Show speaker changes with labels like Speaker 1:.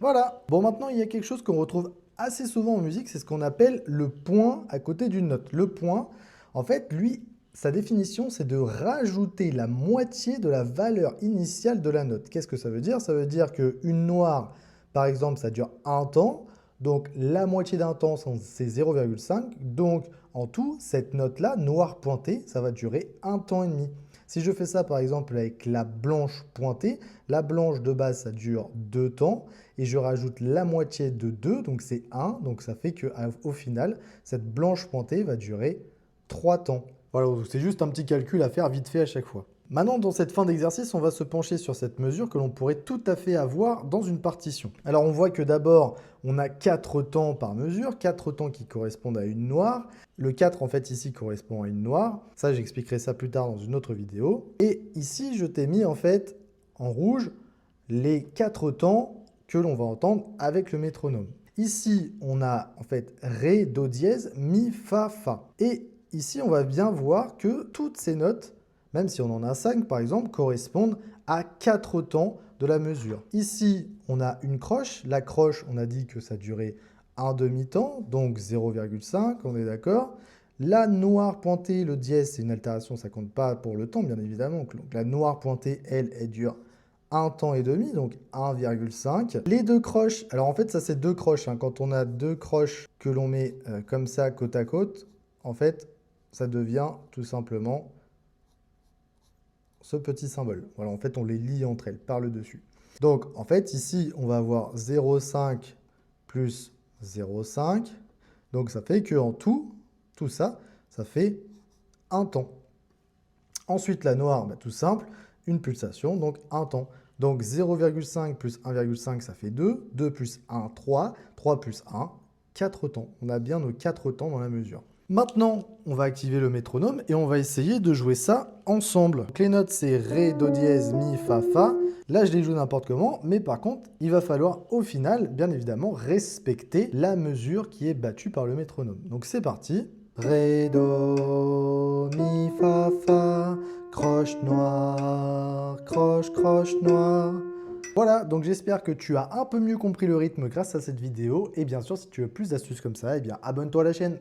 Speaker 1: Voilà. Bon, maintenant, il y a quelque chose qu'on retrouve assez souvent en musique, c'est ce qu'on appelle le point à côté d'une note. Le point, en fait, lui, sa définition, c'est de rajouter la moitié de la valeur initiale de la note. Qu'est-ce que ça veut dire? Ça veut dire qu'une noire, par exemple, ça dure un temps. Donc, la moitié d'un temps, c'est 0,5. Donc, en tout, cette note-là, noire pointée, ça va durer un temps et demi. Si je fais ça, par exemple, avec la blanche pointée, la blanche de base, ça dure 2 temps. Et je rajoute la moitié de 2, donc c'est 1. Donc, ça fait qu'au final, cette blanche pointée va durer 3 temps. Voilà, c'est juste un petit calcul à faire vite fait à chaque fois. Maintenant, dans cette fin d'exercice, on va se pencher sur cette mesure que l'on pourrait tout à fait avoir dans une partition. Alors, on voit que d'abord, on a 4 temps par mesure, 4 temps qui correspondent à une noire. Le 4, en fait, ici, correspond à une noire. Ça, j'expliquerai ça plus tard dans une autre vidéo. Et ici, je t'ai mis, en fait, en rouge, les 4 temps que l'on va entendre avec le métronome. Ici, on a, en fait, Ré, Do dièse, Mi, Fa, Fa. Et ici, on va bien voir que toutes ces notes, même si on en a 5 par exemple, correspondent à 4 temps de la mesure. Ici, on a une croche. La croche, on a dit que ça durait un demi-temps, donc 0,5, on est d'accord. La noire pointée, le dièse, c'est une altération, ça ne compte pas pour le temps, bien évidemment. Donc la noire pointée, elle dure un temps et demi, donc 1,5. Les deux croches, alors en fait, ça c'est deux croches. Quand on a deux croches que l'on met comme ça, côte à côte, en fait, ça devient tout simplement ce petit symbole. Voilà, en fait, on les lie entre elles par le dessus. Donc, en fait, ici, on va avoir 0,5 plus 0,5. Donc, ça fait qu'en tout ça, ça fait un temps. Ensuite, la noire, tout simple, une pulsation, donc un temps. Donc, 0,5 plus 1,5, ça fait 2. 2 plus 1, 3. 3 plus 1, 4 temps. On a bien nos 4 temps dans la mesure. Maintenant, on va activer le métronome et on va essayer de jouer ça ensemble. Donc, les notes, c'est Ré, Do dièse, Mi, Fa, Fa. Là, je les joue n'importe comment, mais par contre, il va falloir au final, bien évidemment, respecter la mesure qui est battue par le métronome. Donc, c'est parti. Ré, Do, Mi, Fa, Fa, croche noire, croche, croche noire. Voilà, donc j'espère que tu as un peu mieux compris le rythme grâce à cette vidéo. Et bien sûr, si tu veux plus d'astuces comme ça, eh bien abonne-toi à la chaîne.